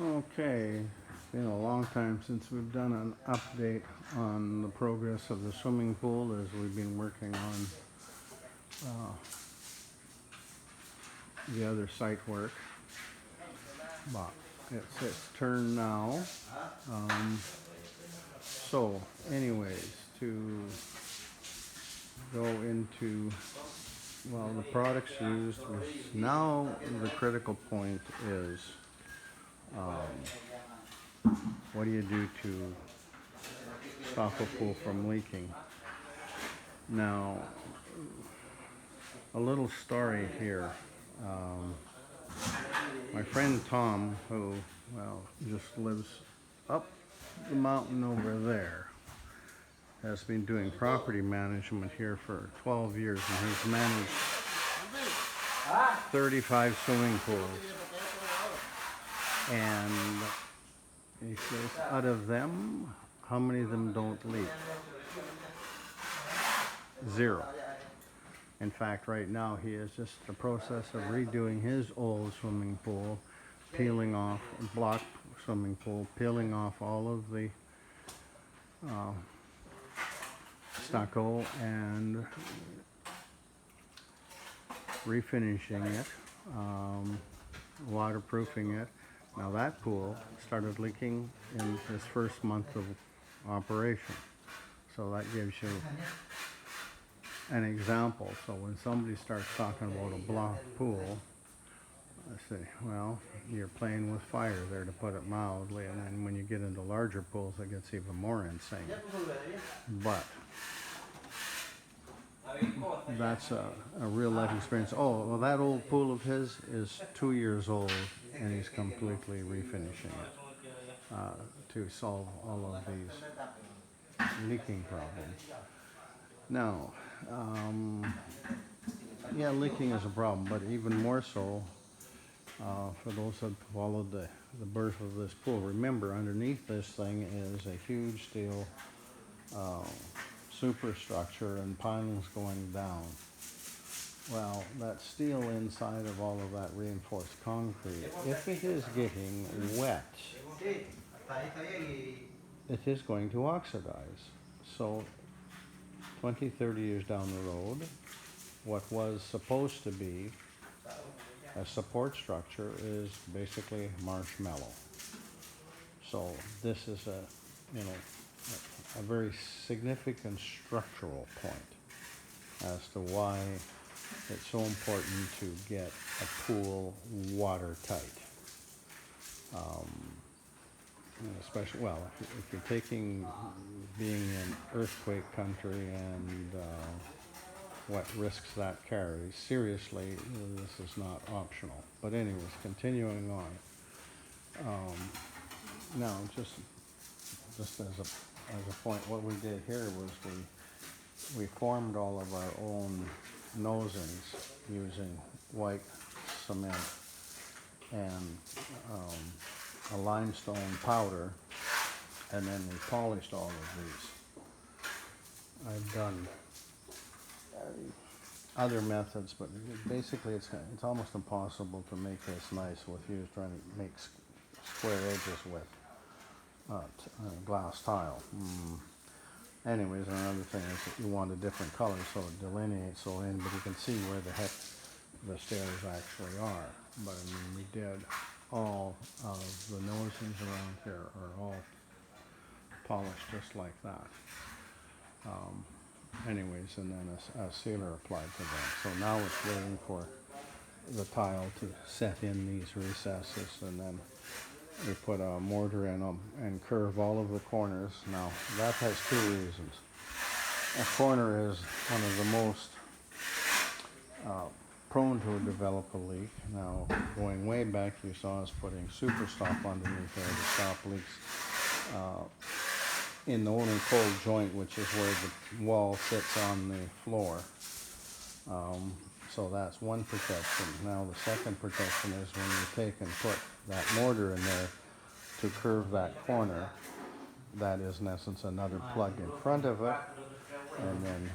Okay, it's been a long time since we've done an update on the progress of the swimming pool as we've been working on the other site work. But it's its turn now. So anyways, to go into, well, the products used, now the critical point is what do you do to stop a pool from leaking? Now, a little story here. My friend Tom, who, well, just lives up the mountain over there, has been doing property management here for 12 years, and he's managed 35 swimming pools. And he says, out of them, how many of them don't leak? Zero. In fact, right now he is just in the process of redoing his old swimming pool, peeling off, block swimming pool, peeling off all of the stucco and refinishing it, waterproofing it. Now that pool started leaking in his first month of operation. So that gives you an example. So when somebody starts talking about a block pool, I say, well, you're playing with fire there, to put it mildly, and then when you get into larger pools it gets even more insane. But that's a real life experience. Oh, well, that old pool of his is 2 years old and he's completely refinishing it to solve all of these leaking problems. Now, yeah, leaking is a problem, but even more so for those that followed the birth of this pool. Remember, underneath this thing is a huge steel superstructure and pilings going down. Well, that steel inside of all of that reinforced concrete, if it is getting wet, it is going to oxidize. So 20, 30 years down the road, what was supposed to be a support structure is basically marshmallow. So this is a very significant structural point as to why it's so important to get a pool watertight. Especially, well, if you're taking being in earthquake country and what risks that carries, seriously, this is not optional. But anyways, continuing on. Now, just as a point, what we did here was we formed all of our own nosings using white cement and a limestone powder, and then we polished all of these. I've done other methods, but basically it's almost impossible to make this nice with you trying to make square edges with glass tile. Anyways, another thing is that you want a different color so it delineates so in, but you can see where the heck the stairs actually are. But I mean, we did all of the nosings around here are all polished just like that. Anyways, and then a sealer applied to them. So now it's waiting for the tile to set in these recesses, and then we put a mortar in them and curve all of the corners. Now that has two reasons. A corner is one of the most prone to develop a leak. Now, going way back, you saw us putting super stop underneath there to stop leaks in the only cold joint, which is where the wall sits on the floor. So that's one protection. Now the second protection is when you take and put that mortar in there to curve that corner. That is in essence another plug in front of it. And then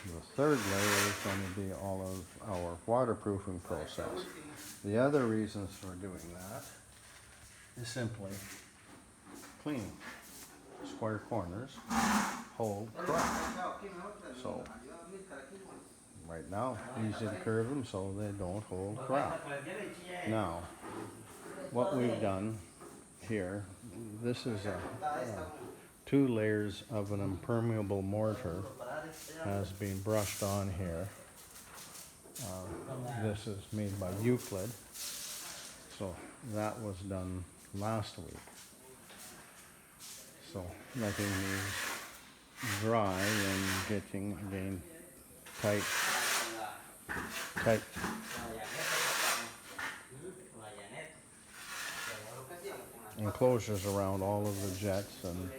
the third layer is going to be all of our waterproofing process. The other reasons for doing that is simply cleaning. Square corners hold crap. So right now, easy to curve them so they don't hold crap. Now, what we've done here, this is a 2 layers of an impermeable mortar has been brushed on here. This is made by Euclid, so that was done last week. So letting these dry and getting again tight enclosures around all of the jets and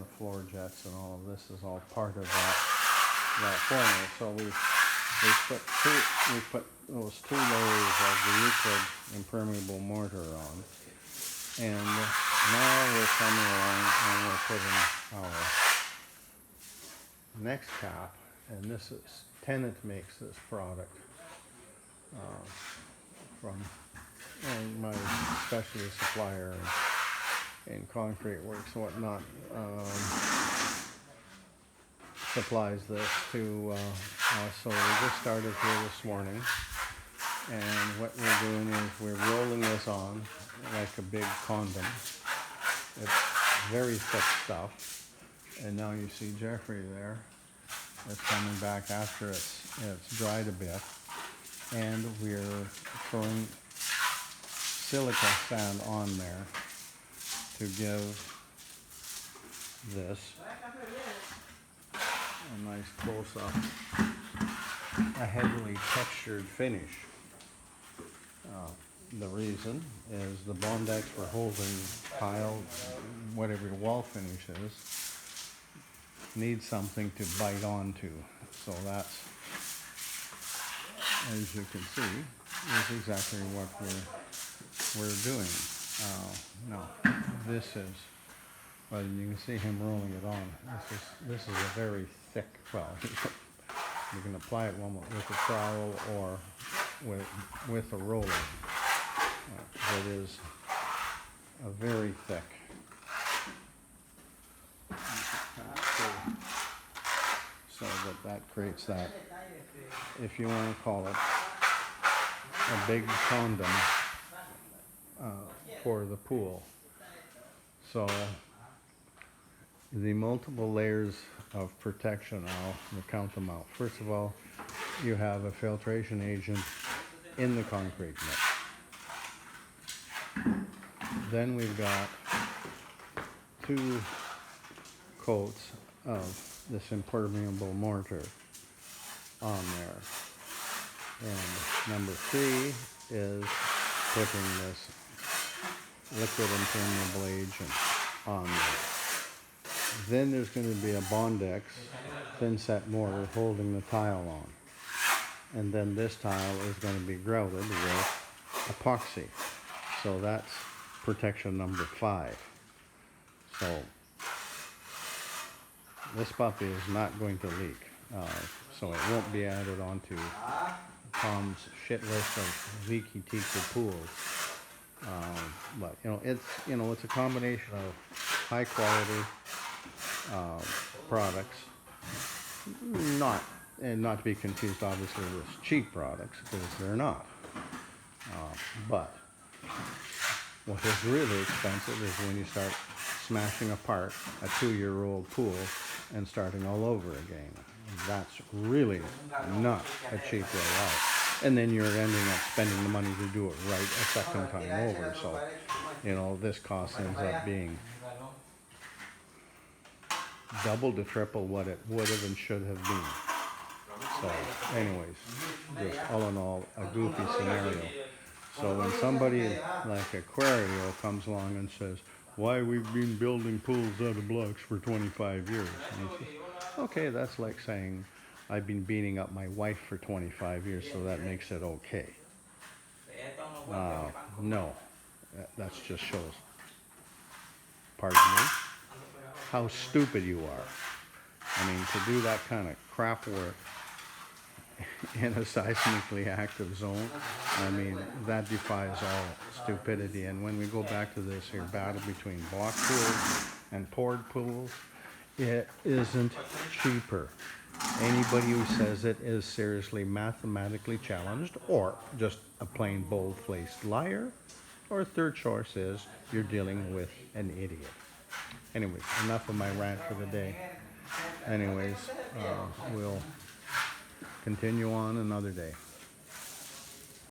the floor jets, and all of this is all part of that formula. So we put those 2 layers of the Euclid impermeable mortar on, and now we're coming along and we're putting our next cap, and this is Tennant makes this product from my specialty supplier in concrete works and whatnot. Supplies this to us. So we just started here this morning, and what we're doing is we're rolling this on like a big condom. It's very thick stuff, and now you see Jeffrey there. It's coming back after it's dried a bit, and we're throwing silica sand on there to give this a nice close-up, a heavily textured finish. The reason is the Bondex for holding tile, whatever your wall finish is, needs something to bite onto. So that's, as you can see, is exactly what we're doing. Now, this is, well, you can see him rolling it on. This is a very thick, well, you can apply it with a trowel or with a roller. It is a very thick. So that creates that, if you want to call it, a big condom for the pool. So the multiple layers of protection, I'll count them out. First of all, you have a filtration agent in the concrete mix. Then we've got 2 coats of this impermeable mortar on there. And number 3 is putting this liquid impermeable agent on there. Then there's going to be a Bondex thin set mortar holding the tile on. And then this tile is going to be grouted with epoxy. So that's protection number 5. So this puppy is not going to leak. So it won't be added onto Tom's shit list of leaky teaky pools. But it's a combination of high quality products, not to be confused obviously with cheap products, because they're not. But what is really expensive is when you start smashing apart a 2-year-old pool and starting all over again. That's really not a cheap way out. And then you're ending up spending the money to do it right a second time over. So, this cost ends up being double to triple what it would have and should have been. So, anyways, just all in all, a goofy scenario. So when somebody like Aquario comes along and says, why we've been building pools out of blocks for 25 years. And he says, okay, that's like saying, I've been beating up my wife for 25 years, so that makes it okay. No, that just shows, pardon me, how stupid you are. I mean, to do that kind of crap work in a seismically active zone. I mean, that defies all stupidity. And when we go back to this here battle between block pools and poured pools, it isn't cheaper. Anybody who says it is seriously mathematically challenged, or just a plain bold-faced liar, or third choice is you're dealing with an idiot. Anyways, enough of my rant for the day. Anyways, we'll continue on another day.